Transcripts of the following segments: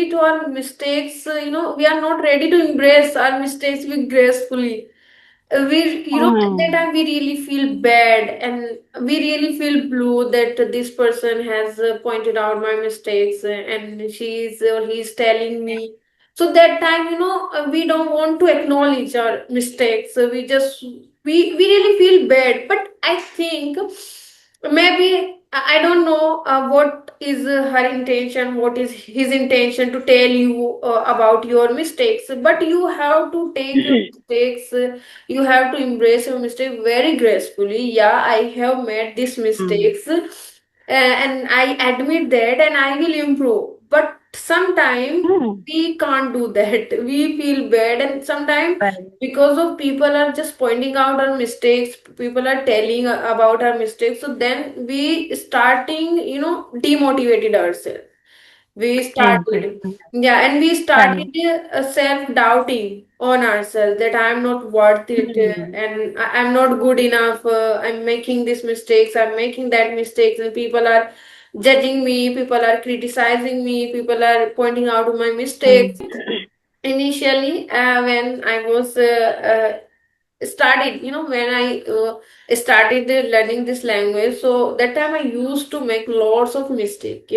to our mistakes, we are not ready to embrace our mistakes with gracefully. We At that Hmm. time we really feel bad, and we really feel blue that this person has pointed out my mistakes, and she's or he's telling me. So that time, we don't want to acknowledge our mistakes. So we really feel bad. But I think maybe I don't know what is her intention, what is his intention to tell you about your mistakes. But you have to take your mistakes. You have to embrace your mistake very gracefully. Yeah, I have made these Hmm. mistakes, and I admit that, and I will improve. But sometimes Hmm. we can't do that. We feel bad, and sometimes Right. because of people are just pointing out our mistakes, people are telling about our mistakes. So then we starting, demotivated ourselves. We started, Exactly. yeah, and we Right. started self-doubting on ourselves that I'm not worth it, Hmm. and I'm not good enough. I'm making these mistakes, I'm making that mistakes, and people are judging me, people are criticizing me, people are pointing out my Hmm. mistakes. Initially, when I was started, when I started learning this language, so that time I used to make lots of mistake.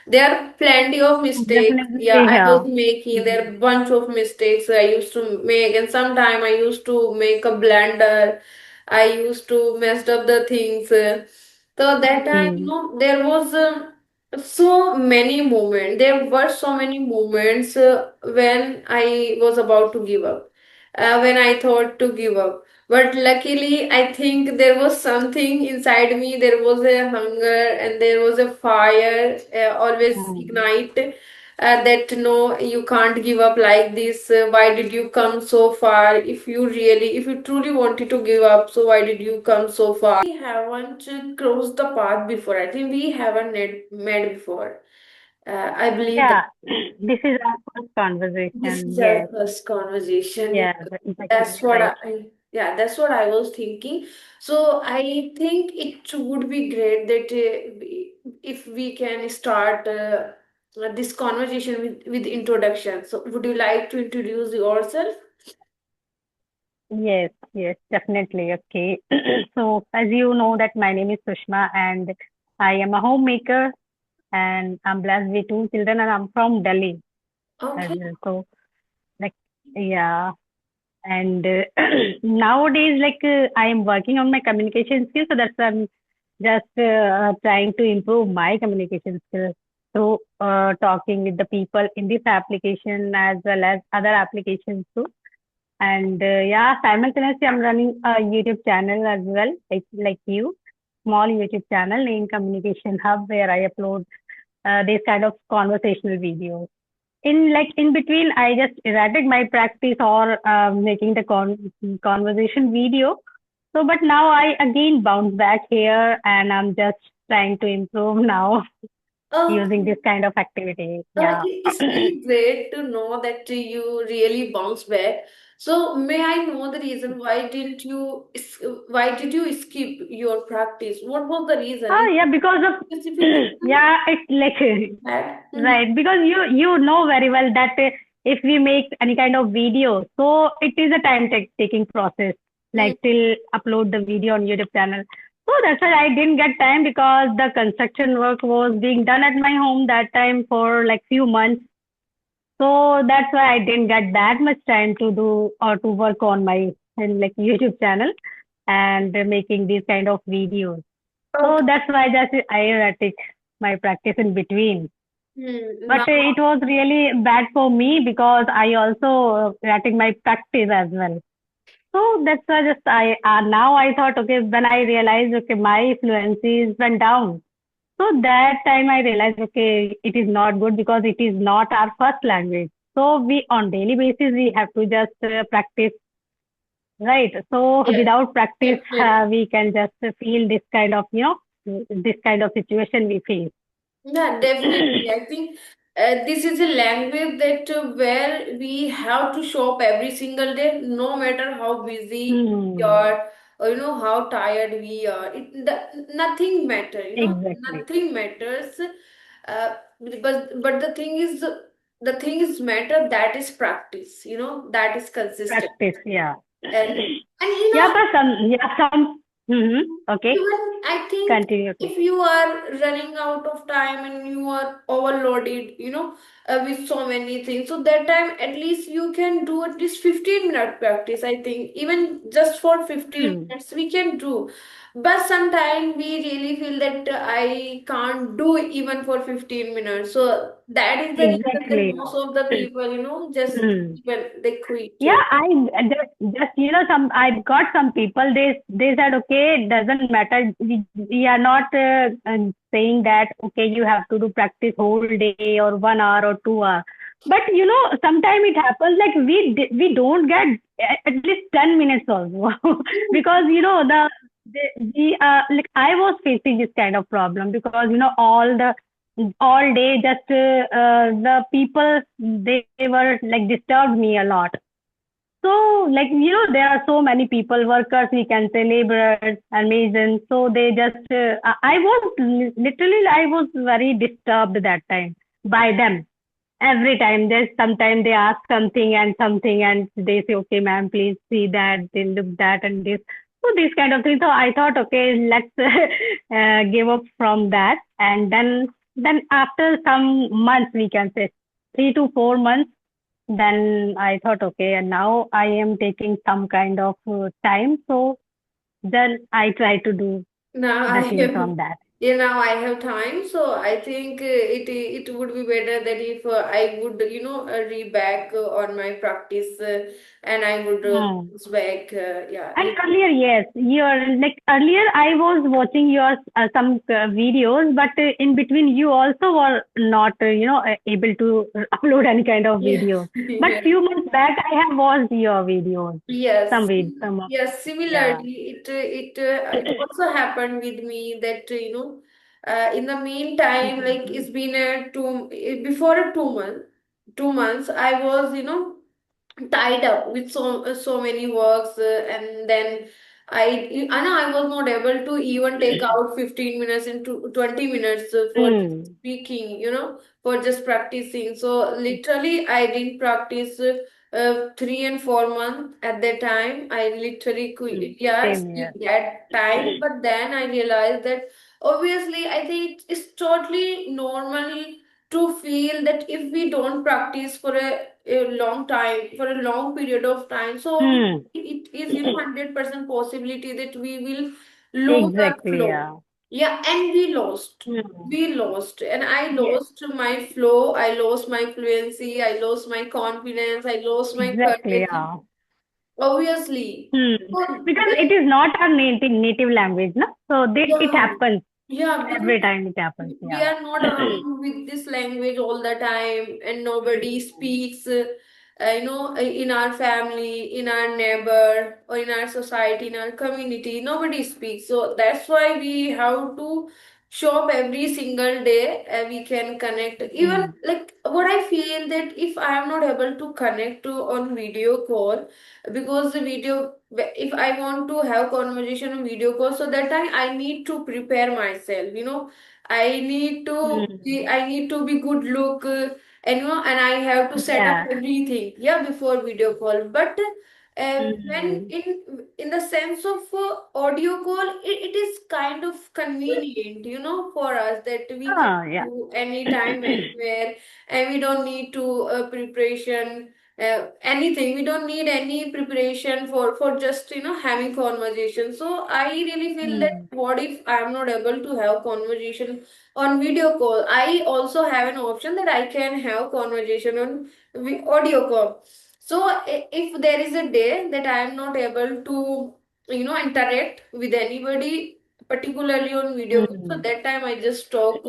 There are plenty of mistakes. Yeah, Definitely I was here. making, there Hmm. are bunch of mistakes I used to make, and sometime I used to make a blunder. I used to messed up the things. So that time, Hmm. there was so many moments. There were so many moments when I was about to give up, when I thought to give up. But luckily, I think there was something inside me. There was a hunger and there was a fire, always Hmm. ignite. That no, you can't give up like this. Why did you come so far? If you truly wanted to give up, so why did you come so far? We haven't crossed the path before. I think we haven't met before. I believe that. Yeah. This is our first This conversation. is our Yes. first conversation. Yeah. Exactly. That's what Right. yeah, that's what I was thinking. So I think it would be great that if we can start this conversation with introduction. So would you like to introduce yourself? Yes. Yes. Definitely. Okay. So, as you know, that my name is Sushma, and I am a homemaker, and I'm blessed with two children, and I'm from Delhi as Okay. well. So, like, yeah. And nowadays, I am working on my communication skills, so that's why I'm just trying to improve my communication skills through talking with the people in this application as well as other applications too. And yeah, simultaneously, I'm running a YouTube channel as well, like you, small YouTube channel named Communication Hub, where I upload this kind of conversational videos. In between, I just errated my practice or making the conversation video. So, but now I again bounce back here, and I'm just trying to improve now using Okay. this kind of activity. Yeah. It's really great to know that you really bounce back. So may I know the reason why did you skip your practice? What was the reason? Is Oh yeah, because of specific reason yeah, it's like that? Mhm. right, because you know very well that if we make any kind of video, so it is a time taking process, Mhm. like till upload the video on YouTube channel. So that's why I didn't get time because the construction work was being done at my home that time for like few months. So that's why I didn't get that much time to do or to work on my like YouTube channel and making these kind of videos. So Okay. that's why just I erratic my practice in between. But Now, it was really bad for me because I also erratic my practice as well. So that's why just I now I thought okay when I realized okay my fluencies went down. So that time I realized okay it is not good because it is not our first language. So we on daily basis we have to just practice, right? So yeah, without practice, definitely. we can just feel this kind of, this kind of situation we face. Yeah, definitely. I think this is a language that where we have to show up every single day, no matter how busy we Hmm, are, or how tired we are. Nothing matter. exactly. Nothing matters. But the thing is, the thing is matter, that is practice, that is consistent. Practice, yeah. And Yeah, but some, okay, even I think continue. if you are running out of time and you are overloaded, with so many things, so that time at least you can do at least 15-minute practice. I think even just for 15 Hmm. minutes we can do. But sometimes we really feel that I can't do even for 15 minutes. So that is the reason that Exactly. most of the people, just Hmm. even they quit. Yeah, I just some I've got some people, they said, okay, it doesn't matter. We are not saying that okay, you have to do practice whole day or 1 hour or 2 hour. But sometimes it happens like we don't get at least 10 minutes also because like I was facing this kind of problem because all day just the people they were like disturbed me a lot. So, like, there are so many people, workers, we can say laborers and masons. So they just, I was literally, I was very disturbed that time by them. Every time there's sometime they ask something and they say, okay, ma'am, please see that, they look that and this. So these kind of things. So I thought, okay, let's give up from that. And then after some months, we can say 3 to 4 months, then I thought, okay, and now I am taking some kind of time. So then I try to do Now I the things have, on that. yeah, now I have time, so I think it would be better that if I would, read back on my practice, and I would Hmm. bounce back. Yeah, And earlier, yes, you're like earlier I was watching your some videos, but in between you also were not, able to upload any kind of yeah, video. But yeah. few months back, I have watched your videos, Yes, some of, yes. yeah. Similarly, it also happened with me that in the meantime, like it's been before a 2 month, 2 months, I was tied up with so many works, and then I know I was not able to even take out 15 minutes into 20 minutes for Hmm. speaking, for just practicing. So literally I didn't practice 3 and 4 months at that time. I literally Hmm. yeah, Same skip here. that time. But then I realized that obviously I think it's totally normal to feel that if we don't practice for a long time, for a long period of time, so Hmm. it is 100% possibility that we will lose our Exactly, flow. yeah. Yeah, and Hmm. we lost, and I Yes, lost my flow, I lost my fluency, I lost my confidence, I lost my exactly, courage, yeah. obviously. Hmm. So Because it then, is not our native language, no? So it yeah, happens yeah, every because time it happens, we yeah. are not around with this language all the time, and nobody speaks, in our family, in our neighbor, or in our society, in our community, nobody speaks. So that's why we have to shop every single day. We can connect. Even Hmm. like what I feel that if I am not able to connect to on video call, because the video, if I want to have conversation on video call, so that time I need to prepare myself, I need to be good look, and I have to set up Yeah. everything, yeah, before video call. But when Hmm. in the sense of audio call, it is kind of convenient, for us, that we can Ah, yeah. do anytime, anywhere, and we don't need to preparation, anything. We don't need any preparation for just having conversation. So I really feel that Hmm. what if I am not able to have conversation on video call? I also have an option that I can have conversation on audio call. So if there is a day that I am not able to interact with anybody, particularly on video call, so Hmm. that time I just talk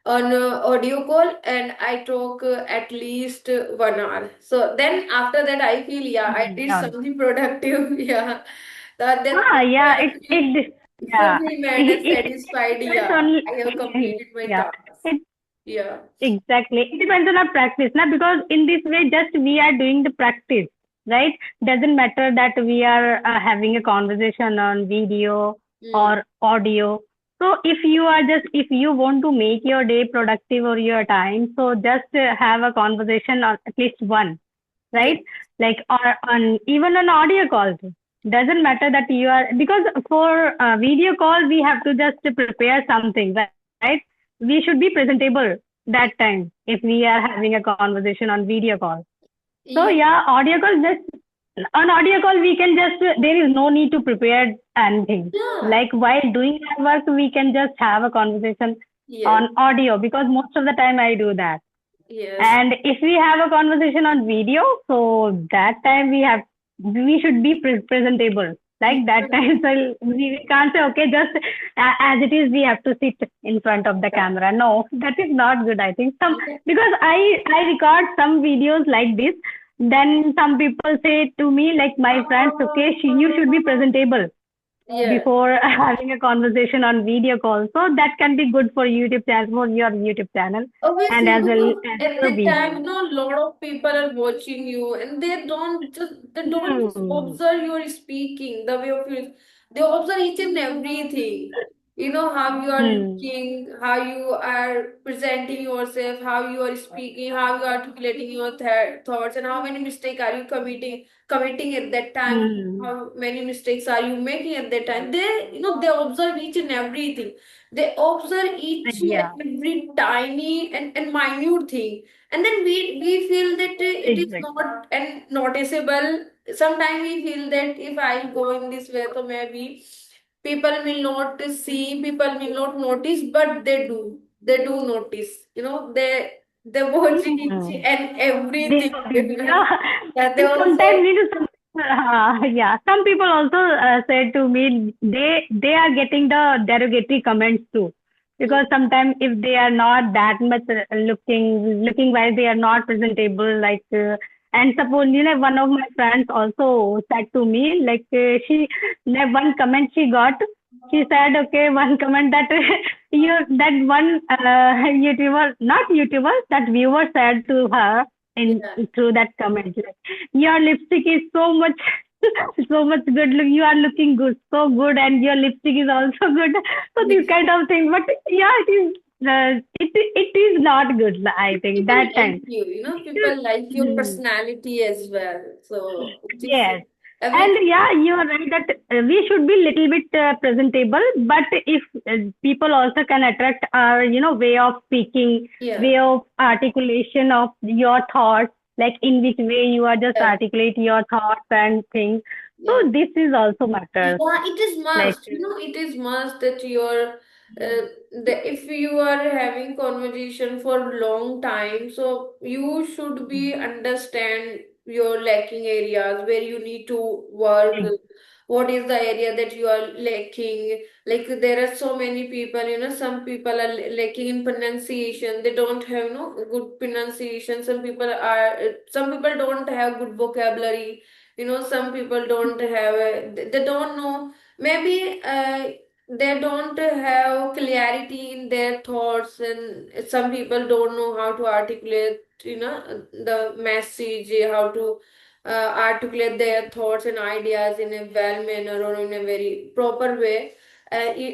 on audio call, and I talk at least 1 hour. So then after that I feel, yeah, I Hmm. did Yeah. something productive. Yeah, Ah, that's why yeah. I feel Yeah. fulfillment and satisfied. It depends Yeah, on, I have completed my yeah. task. It Yeah. Exactly. It depends on our practice, na? Because in this way, just we are doing the practice, right? Doesn't matter that we are having a conversation on video Mm. or audio. So if you want to make your day productive or your time, so just have a conversation on at least one, Yeah. right? Like or on even an audio call too. Doesn't matter that you are, because for a video call we have to just prepare something, right? We should be presentable that time if we are having a conversation on video call. So Yeah. yeah, audio call just on audio call we can just there is no need to prepare anything. Yeah. Like while doing our work, we can just have a conversation Yes. on audio because most of the time I do that. Yes. And if we have a conversation on video, so that time we should be presentable. Yeah. Like that time, so we can't say okay, just as it is, we have to sit in front of the camera. No, that is not good. I think some Yeah. because I record some videos like this. Then some people say to me, like my friends, okay, you should be presentable Yeah. before having a conversation on video call. So that can be good for YouTube channel, for your YouTube channel, and Obviously, as well because as at the the time, video. a lot of people are watching you, and they don't just Hmm. observe your speaking, the way of your, they observe each and everything. You know how you are Hmm. looking, how you are presenting yourself, how you are speaking, how you are articulating your thoughts, and how many mistakes are you committing at that time. Hmm. How many mistakes are you making at that time? They observe each and everything. They observe each Yeah. and every tiny and minute thing, and then we feel that it is Exactly. not and noticeable. Sometimes we feel that if I go in this way, so maybe people will not see, people will not notice, but they do notice. They watch each Hmm. and They everything. notice, yeah. That they And all sometimes say, you know, yeah. Some people also said to me they are getting the derogatory comments too, yeah, because sometimes if they are not that much looking wise, they are not presentable. Like and suppose you know one of my friends also said to me like she like one comment she got. She said, okay, one comment that that one YouTuber, not YouTuber, that viewer said to her in yeah, through that comment, like, your lipstick is so much, so much good. Look, you are looking good, so good, and your lipstick is also good. So yeah. this kind of thing. But yeah, it is. It is not good. I think People that like time. you, people like your Hmm. personality as well. So it is Yes. everything. And yeah, you are right that we should be little bit presentable, but if people also can attract our, way of speaking, Yeah, way of articulation of your thoughts, like in which way you are just yeah, articulate your thoughts and things. yeah. So this is also matters. Yeah, it is Like, must. It is must that if you are having conversation for long time, so you should be understand your lacking areas where you need to work. What is the area that you are lacking? Like there are so many people, some people are lacking in pronunciation. They don't have, good pronunciation. Some people don't have good vocabulary. Some people don't have they don't know, maybe they don't have clarity in their thoughts, and some people don't know how to articulate the message, how to articulate their thoughts and ideas in a well manner or in a very proper way.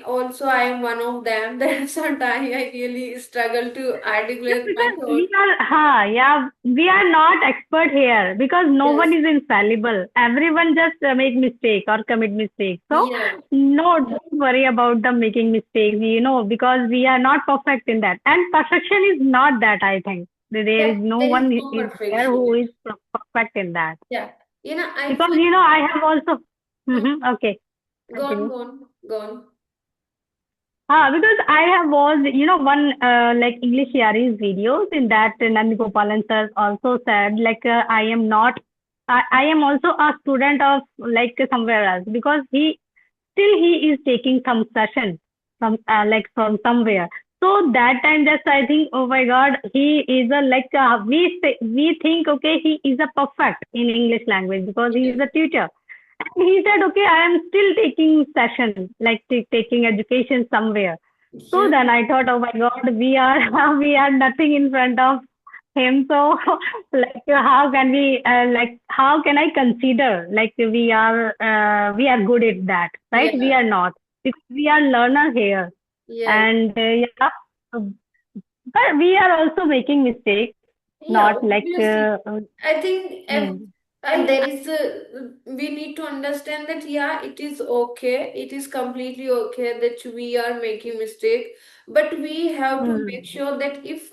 Also, I am one of them that sometimes I really struggle to yeah, articulate my because we thoughts. are, yeah, we are not expert here because no one Yes. is infallible. Everyone just make mistake or commit mistakes. So Yeah. no, don't worry about the making mistakes. Because we are not perfect in that, and perfection is not that. I think there Yeah, is no there is one no is there perfection. who is perfect in that. Yeah. I Because feel. I have also. Hmm. Okay, Go on, continue. go on, go on. Because I have watched, one like English series videos in that Nandi Gopalan sir also said like I am also a student of like somewhere else because he is taking some session from like from somewhere. So that time just I think, oh my God, he is a like we think okay he is a perfect in English language because he is Yeah. a tutor. And he said okay I am still taking session like taking education somewhere. So Yeah. then I thought, oh my God, we are we are nothing in front of him. So like how can we like how can I consider like we are good at that, right? We Yeah. are not because we are learner here. Yes. And yeah, but we are also making mistakes, Yeah, not like obviously. I think hmm, and there is we need to understand that yeah, it is okay. It is completely okay that we are making mistake, but we have to make hmm, sure that if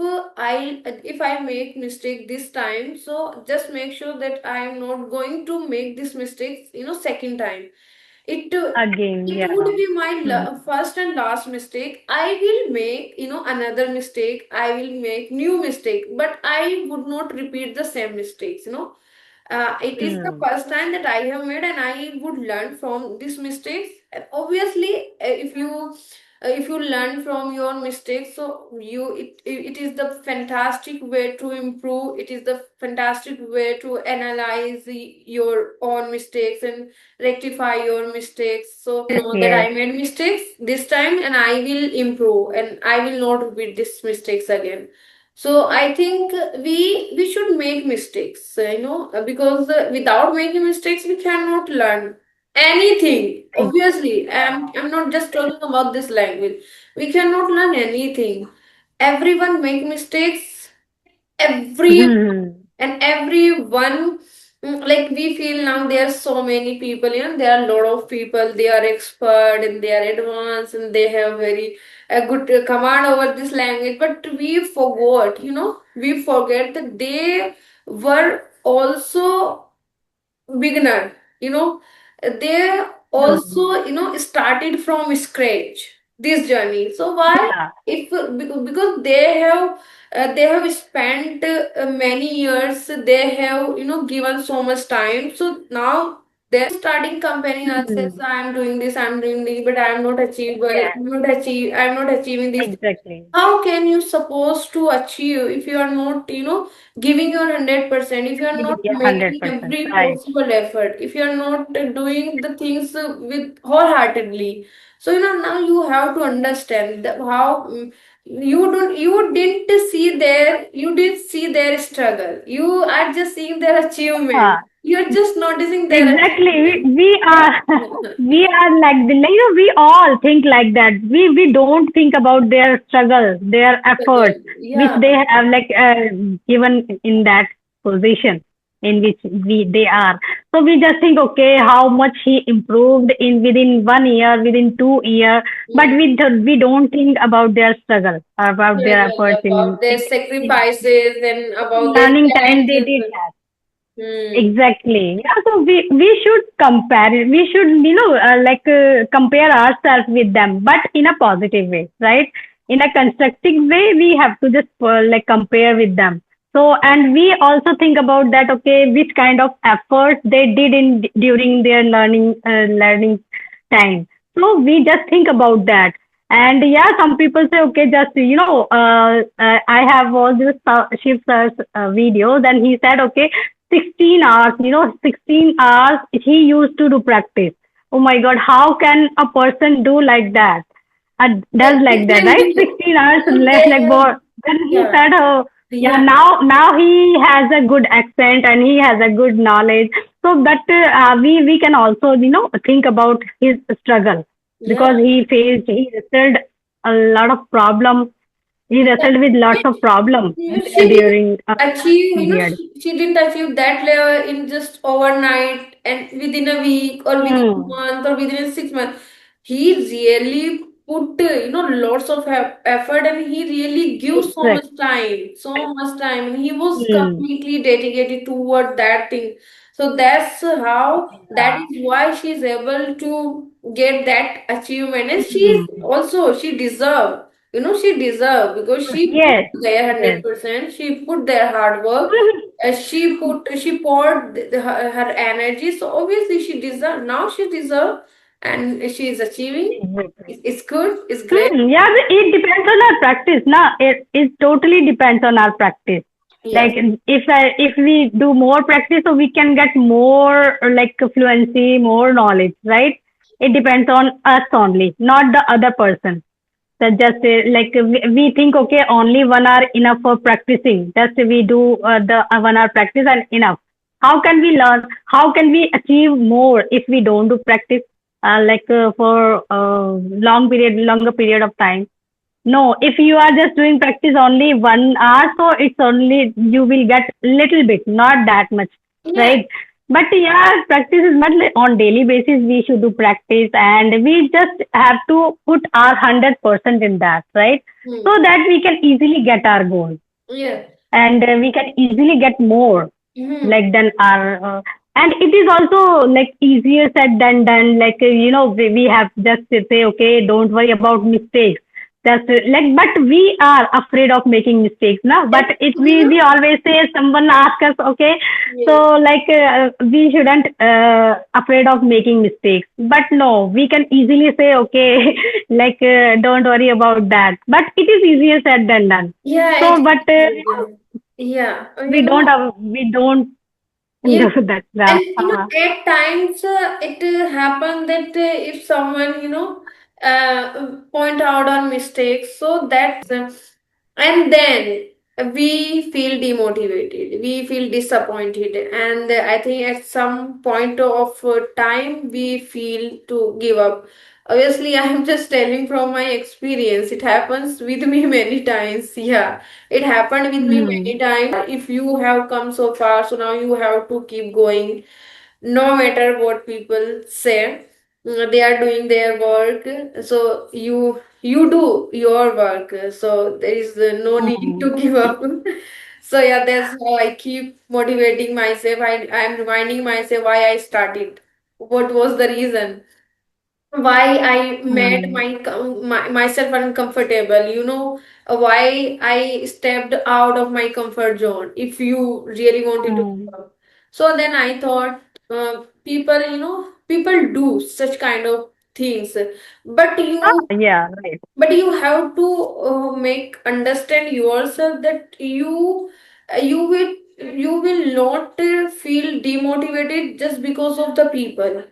I make mistake this time, so just make sure that I am not going to make this mistake, second time. it uh, again, it yeah. would be my Hmm, first and last mistake. I will make another mistake. I will make new mistake, but I would not repeat the same mistakes. It is the hmm, first time that I have made, and I would learn from these mistakes. And obviously, if you learn from your mistakes, so it is the fantastic way to improve. It is the fantastic way to analyze your own mistakes and rectify your mistakes. So know that yes. I made mistakes this time, and I will improve, and I will not repeat these mistakes again. So I think we should make mistakes, because without making mistakes we cannot learn anything. Obviously, I'm not just talking about this language. We cannot learn anything. Everyone make mistakes. Every Hmm, and everyone, like we feel now there are so many people, there are a lot of people, they are expert and they are advanced and they have very a good command over this language, but we forget that they were also beginner. They also hmm, started from scratch this journey. So why? yeah. If because they have spent many years, they have given so much time, so now they're starting comparing ourselves. Hmm, I'm doing this, but I'm not achievable. yeah, I'm not achieving this. exactly. How can you supposed to achieve if you are not giving your 100%, if you are not Yeah, making 100%. every Right. possible effort, if you are not doing the things with wholeheartedly? So now you have to understand that how you didn't see their struggle. You are just seeing their Yeah. achievement. You're just noticing their Exactly. achievement. We But are we are like we all think like that. We don't think about their struggle, their efforts, which yeah, they have like given in that position in which we they are. So we just think, okay, how much he improved in within 1 year, within 2 year, but mm, we don't think about their struggle, about their efforts about their in sacrifices and about their learning time they challenges. did have. Hmm. Exactly. Yeah, so we should compare it. We should, compare ourselves with them, but in a positive way, right? In a constructive way, we have to just like compare with them. So, and we also think about that, okay, which kind of effort they did in during their learning time. So we just think about that. And yeah, some people say, okay, just, I have all these Shiv sir's videos, and he said, okay, 16 hours, 16 hours he used to do practice. Oh my God, how can a person do like that? Does They like that, can right? do 16 hours because less they like have, more. Then he yeah, said, oh, yeah, yeah, now he has a good accent and he has a good knowledge. So that we can also, think about his struggle yeah, because he wrestled a lot of problem. He yeah. wrestled with lots of problem She didn't during achieve, period. she didn't achieve that level in just overnight and within a week or within a Hmm. month or within 6 months. He really put, lots of effort, and he really gives Exactly. so much time, and he was Hmm. completely dedicated toward that thing. So that's how, that Yeah. is why she's able to get that achievement, and Hmm. she deserved. She deserved because she put Yes. their Yes. 100%. She put their hard work. She poured her energy. So obviously she deserved. Now she deserved, and she is achieving. Exactly. It's good. It's great. Yeah, but it depends on our practice. Na, it totally depends on our practice. Like Yes. if we do more practice, so we can get more like fluency, more knowledge, right? It depends on us only, not the other person. So just we think, okay, only 1 hour enough for practicing. Just we do the 1 hour practice and enough. How can we learn? How can we achieve more if we don't do practice? for longer period of time. No, if you are just doing practice only 1 hour, so it's only you will get little bit, not that much, Yeah. right? But yeah, practice is not like on daily basis. We should do practice, and we just have to put our 100% in that, right? So Hmm. that we can easily get our goal, Yeah. and we can easily get more Hmm. like than our and it is also like easier said than done, like we have just to say, okay, don't worry about mistakes, just like, but we are afraid of making mistakes now. But And if you we know, always say, someone ask us, okay, so yes. like we shouldn't afraid of making mistakes, but no, we can easily say, okay, like don't worry about that, but it is easier said than done. Yeah, So it but is. Yeah, we don't yeah, do that. Yeah. and at times it happens that if someone point out on mistakes, so and then we feel demotivated, we feel disappointed, and I think at some point of time we feel to give up. Obviously, I am just telling from my experience. It happens with me many times. Yeah, it happened with me Hmm. many times. If you have come so far, so now you have to keep going no matter what people say. They are doing their work, so you do your work, so there is no need Hmm. to give up. So yeah, that's how I keep motivating myself. I am reminding myself why I started, what was the reason why I made Hmm. myself uncomfortable, why I stepped out of my comfort zone. If you really wanted to Hmm. give up, so then I thought, people, people do such kind of things, but Yeah. Right. you have to make understand yourself that you will not feel demotivated just because of the people.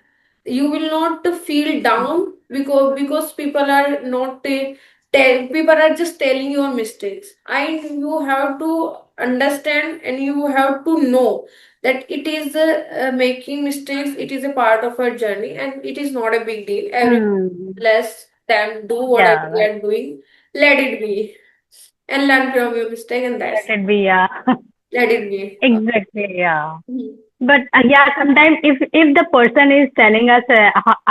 You will not feel down because people are not people are just telling your mistakes. You have to understand and you have to know that it is making mistakes, it is a part of our journey, and it is not a big deal. Hmm. Less than do whatever Yeah. they Right. are doing, let it be, and learn from your mistake, and that's Let it be. Yeah. let it be. Exactly. Yeah. Mhm. But yeah, sometimes if the person is telling us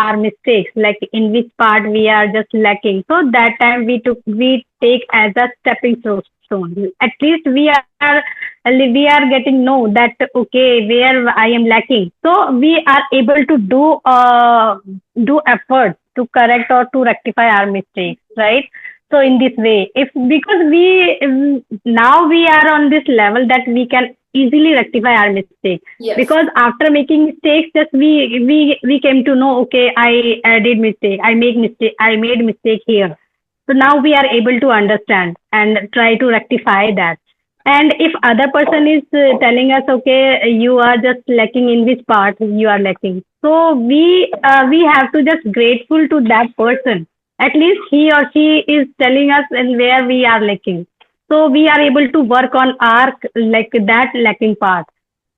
our mistakes, like in which part we are just lacking, so that time we take as a stepping stone. At least we are getting know that, okay, where I am lacking, so we are able to do effort to correct or to rectify our mistakes, right? So in this way, if because now we are on this level that we can easily rectify our mistakes, Yes. because after making mistakes, just we came to know, okay, I did mistake, I made mistake here. So now we are able to understand and try to rectify that. And if other person is telling us, okay, you are just lacking in which part you are lacking, so we have to just grateful to that person. At least he or she is telling us and where we are lacking, so we are able to work on our like that lacking part,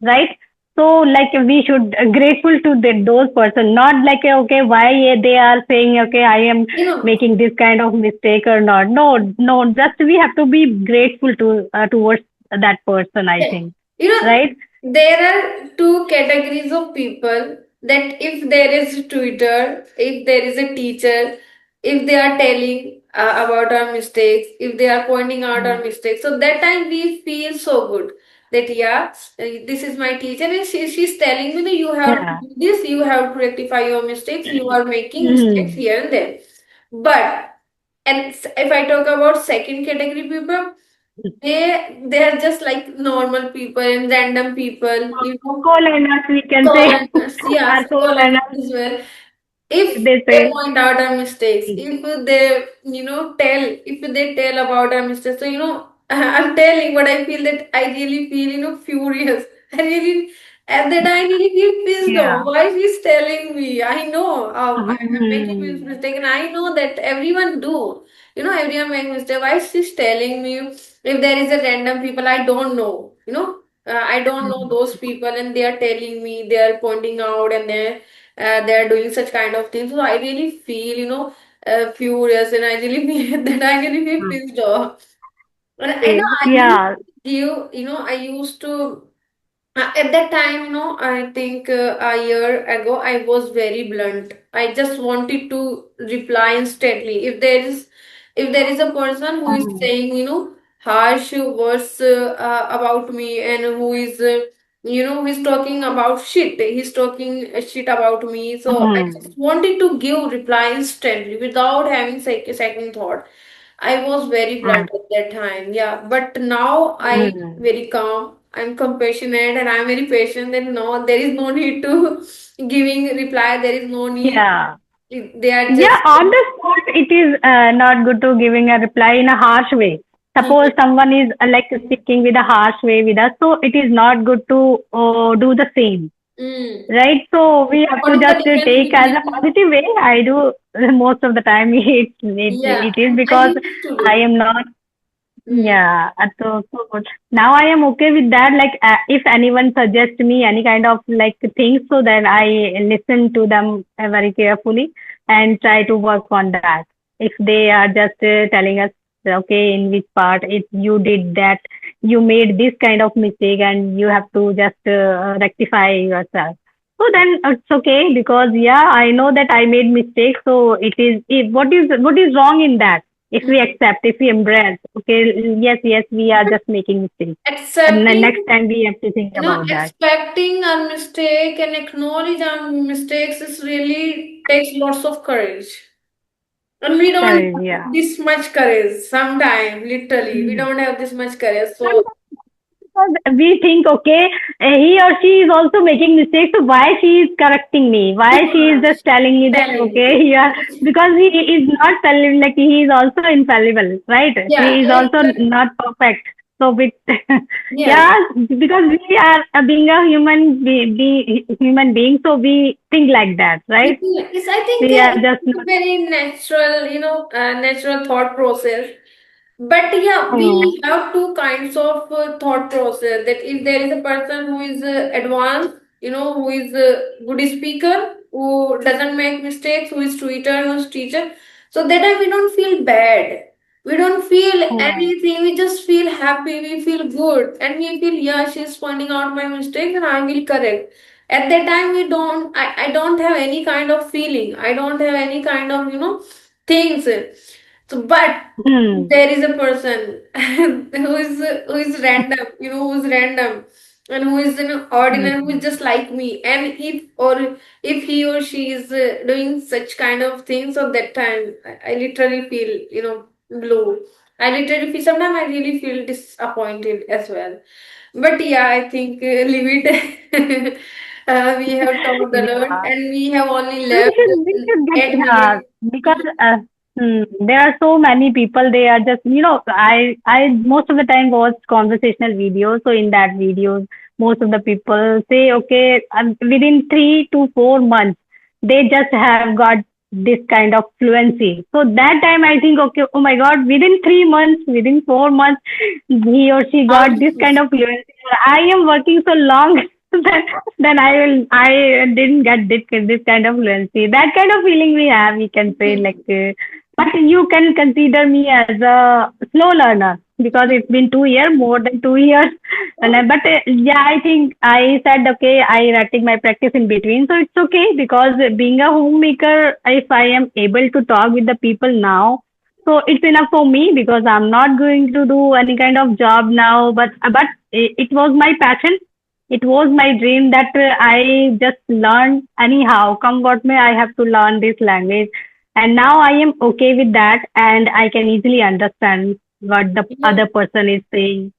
right? So like we should grateful to those person, not like, okay, why they are saying, okay, I am you know making this kind of mistake or not. No, no, just we have to be grateful to towards that person, I Yeah. think, You know, right? there are two categories of people that if there is Twitter, if there is a teacher, if they are telling about our mistakes, if they are pointing out our Mm. mistakes, so that time we feel so good that yeah, this is my teacher and she's telling me that you have to Yeah. do this, you have to rectify your mistakes, you are making mistakes Mm. here and there. But and if I talk about second category people, they are just like normal people and random people, Co-learners, we can say. coloners, yeah, Our coloners co-learners, as well. If they they say. point out our mistakes, if they tell about our mistakes, so I'm telling, but I feel that I really feel furious. I really at that I really feel pissed off. Yeah. Why she's telling me? I know I'm making this Hmm. mistake, and I know that everyone do. Everyone make mistake. Why she's telling me? If there is a random people I don't know, I don't know those people, and they are telling me, they are pointing out, and they are doing such kind of things. So I really feel, furious, and I really feel that I really feel Mm. pissed off. And I know Okay. I used Yeah. to give, I used to at that time, I think a year ago, I was very blunt. I just wanted to reply instantly. If there is a person who is Mm. saying, harsh words about me, and who is talking about shit. He's talking shit about me. So I just Mm. wanted to give reply instantly without having second thought. I was very Mm. blunt at that time, yeah. But now I Mm. very calm. I'm compassionate and I'm very patient. And no, there is no need to giving reply. There is no need. Yeah. They are Yeah, just on the spot, it is not good to giving a reply in a harsh way. Suppose yeah. someone is like speaking with a harsh way with us, so it is not good to do the same, Mm. right? So we have What to is the just difference take as a between positive way. I do most of the time. yeah? It is I because used to I do. am not. Mm. Yeah, so good. Now I am okay with that. Like, if anyone suggests me any kind of like things, so then I listen to them very carefully and try to work on that. If they are just telling us, okay, in which part if you did that, you made this kind of mistake and you have to just rectify yourself. So then it's okay because yeah, I know that I made mistakes. So what is wrong in that? If we Mm. accept, if we embrace, okay, yes, yes, we are But just making mistakes. And the accepting, next time we have to think about that. expecting a mistake and acknowledge our mistakes is really takes lots of courage. And we don't Courage, have yeah. this much courage sometime, literally. We Mm. don't have this much courage. So, Sometimes because we think, okay, he or she is also making mistakes, so why she is correcting me? Why she is yeah, just telling me that, telling okay, me. yeah, because he is not fallible, like he is also infallible, right? Yeah, He is also not perfect. So with yeah. yeah, because we are being a human being, so we think like that, right? I think We are just it's a not. very natural, natural thought process. But yeah, Hmm. we have two kinds of thought process. That if there is a person who is advanced, who is a good speaker, who doesn't make mistakes, who is Twitter, who is teacher, so that time we don't feel bad. We don't feel Hmm. anything. We just feel happy. We feel good, and we feel yeah, she's pointing out my mistakes, and I will correct. At that time, we don't. I don't have any kind of feeling. I don't have any kind of things. So, but Hmm. there is a person who is random, who is random, and who is ordinary, who is Hmm. just like me. And if he or she is doing such kind of things, so that time I literally feel blue. I literally feel sometimes I really feel disappointed as well. But yeah, I think leave it. We have talked a lot, Yeah. and we have only We left should we should get 8 minutes. because there are so many people. They are just I most of the time watch conversational videos. So in that videos, most of the people say, okay, within 3 to 4 months, they just have got this kind of fluency. So that time I think, okay, oh my God, within 3 months, within 4 months, he or she How got this kind of fluency. I am working so long then I didn't get this kind of fluency. That kind of feeling we have, we can say like, but you can consider me as a slow learner because it's been 2 years, more than 2 years. But yeah, I think I said okay, I writing my practice in between, so it's okay because being a homemaker, if I am able to talk with the people now. So it's enough for me because I'm not going to do any kind of job now, but it was my passion, it was my dream that I just learn anyhow. Come what may, I have to learn this language. And now I am okay with that and I can easily understand what the Yeah. other person is saying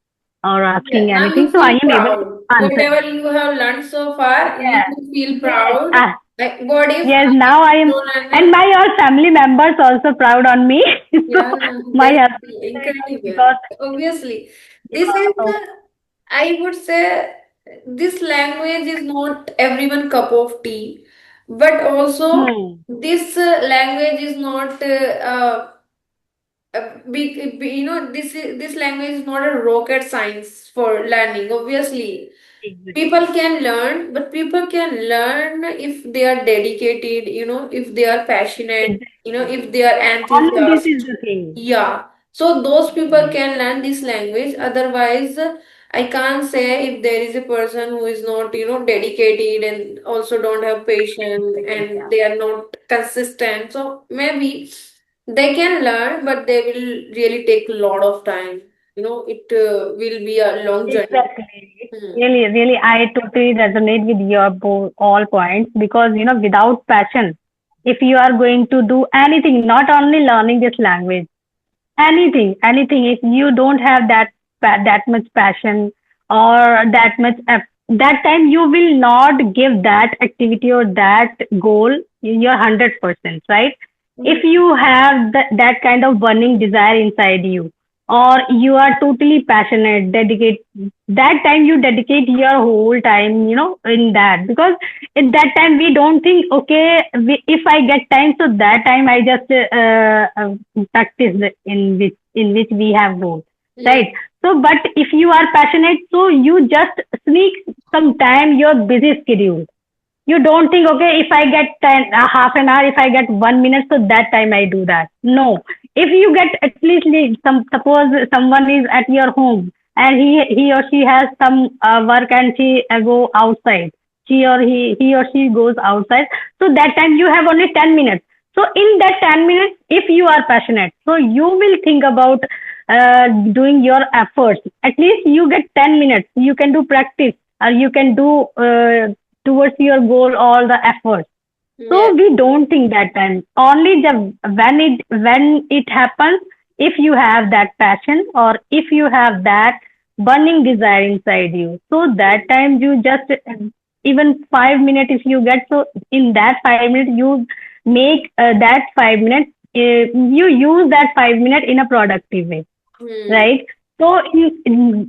or Yeah, asking now anything. you So I feel am able to proud. answer. Whatever you have learned so far, you Yeah. feel Yes. proud. Like, what if Yes. I Now I am am, a and learner? my all family members also proud on me. So Yeah, my that's husband said incredible. because Obviously, this is, yeah. I would say, this language is not everyone cup of tea, but also Hmm. this language is not this language is not a rocket science for learning. Obviously, People can learn, but people can learn if they are dedicated, if they are passionate, Exactly. if they are Only this enthusiastic. is the thing. Yeah. So those people Mm. can learn this language. Otherwise, I can't say if there is a person who is not, dedicated and also don't have patience Exactly. and Yeah. they are not consistent. So maybe they can learn, but they will really take a lot of time. It will be a long journey. Exactly. Hmm. Really, really, I totally resonate with your all points because, without passion, if you are going to do anything, not only learning this language, anything, if you don't have that much passion or that time you will not give that activity or that goal your 100%, right? If Hmm. you have that kind of burning desire inside you, or you are totally passionate, dedicate, that time you dedicate your whole time, in that, because at that time we don't think, okay, if I get time, so that time I just practice in which we have both, Hmm. right? So but if you are passionate, so you just sneak some time your busy schedule. You don't think, okay, if I get half an hour, if I get 1 minute, so that time I do that. No. If you get at least suppose someone is at your home and he or she has some work and she go outside. He or she goes outside. So that time you have only 10 minutes. So in that 10 minutes, if you are passionate, so you will think about doing your efforts. At least you get 10 minutes. You can do practice or you can do towards your goal all the efforts. Yeah. So we don't think that time. Only when it happens, if you have that passion or if you have that burning desire inside you, so that time you just even 5 minutes if you get, so in that 5 minutes you make that 5 minutes. You use that 5 minutes in a productive way, Hmm. right? So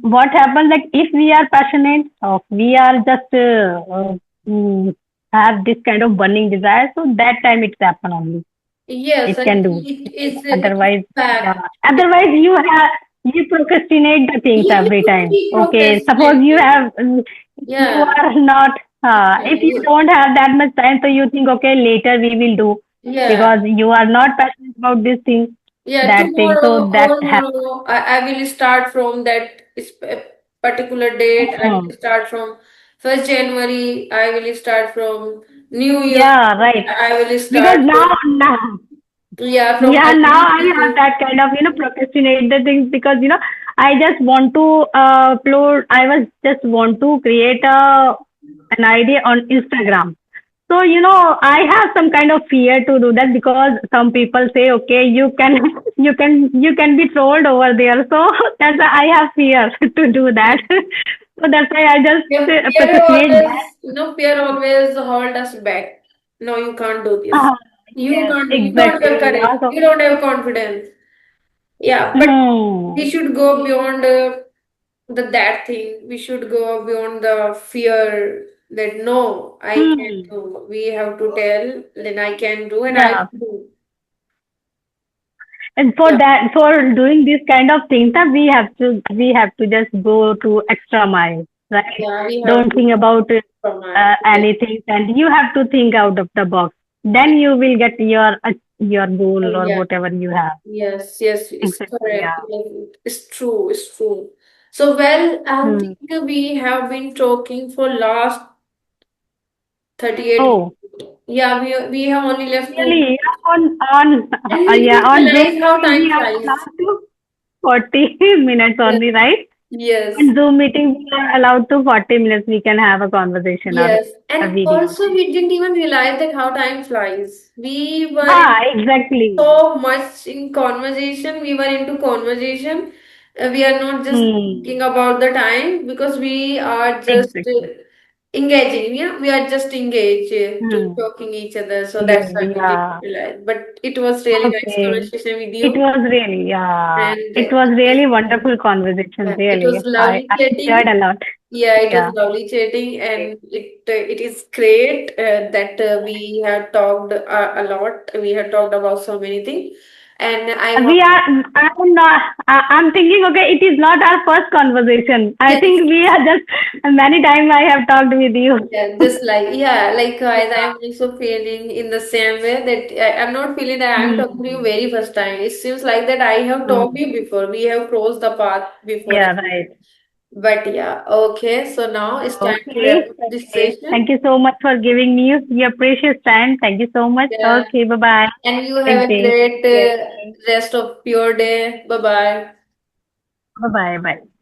what happens, like if we are passionate, or we are just mm, have this kind of burning desire, so that time it's happen only. Yes, It and can do. it is Otherwise, yeah. fact. Otherwise, you procrastinate the things You every time. keep Okay, suppose procrastinating. you Yeah. are not, if you You, don't have that much time, so you think, okay, later we will do, yeah. because you are not passionate about this thing, Yeah. that thing. Tomorrow So that or happens. tomorrow, I will start from that particular date. I will start from 1st January. I will start from New Year. Yeah, right. I will Because start now, yeah, from yeah, now I have Halloween. that kind of, procrastinate the things, because, I just want to upload, I was just want to create an idea on Instagram. So, I have some kind of fear to do that, because some people say, okay, you can be trolled over there. So that's why I have fear to do that. So that's why I just Yeah, fear procrastinate that. always, fear always hold us back. No, you can't do this. Uh, You yes, can't do. You don't have exactly. courage. Yeah. So, You don't have confidence. Yeah, but we hmm. should go beyond the that thing. We should go beyond the fear that no, I can't Hmm. do. We have to tell, then I can do, and I Yeah. will do. And for Yeah, that, for doing these kind of things, that we have to just go to extra mile, right? yeah, we have Don't to think about command. Yes, anything, and you have to think out of the box. yes, Then you will get your goal or yeah. whatever you have. Yes, yes, it's Exactly. correct. Yeah. Yes, it's true, it's true. So, well, I Hmm. think we have been talking for last 38 Oh, minutes. Yeah, we have only left two really? minutes. Yeah, on And we yeah, didn't on Zoom realize how meeting we time are flies. allowed to 40 minutes Yes, only, right? yes, On Zoom meeting we are allowed to 40 minutes. We can have a conversation or yes. a And video. also, we didn't even realize that how time flies. We were Ah, exactly. so much in conversation. We were into conversation. We are not just Hmm. thinking about the time because we are just Exactly. engaging. Yeah, we are just engaged to Hmm. talking each other. So that's why we didn't Yeah. realize. But it was really nice Okay. conversation with It you, was really, yeah. and It was really wonderful conversation. it Really, was I lovely I enjoyed chatting. a lot. Yeah, it was Yeah. lovely chatting, Okay. and it is great that we have talked a lot. We have talked about so many things, And I We hope, are, I'm not, I'm thinking, okay, it is not our first conversation. I yes, think we are just, many times I have talked with you. yeah, just like, yeah, likewise, I Yeah. am also feeling in the same way that I'm not feeling that I'm talking to you Hmm. very first time. It seems like that I have talked to Hmm. you before. We have crossed the path before Yeah, as well. right. But yeah, okay. So now it's time to wrap Okay. up this Okay. session. Thank you so much for giving me your precious time. Thank you so much. Yeah. Okay. Bye bye. And you Nice have a day. great Yes. rest of your day. Bye bye. Bye bye. Bye.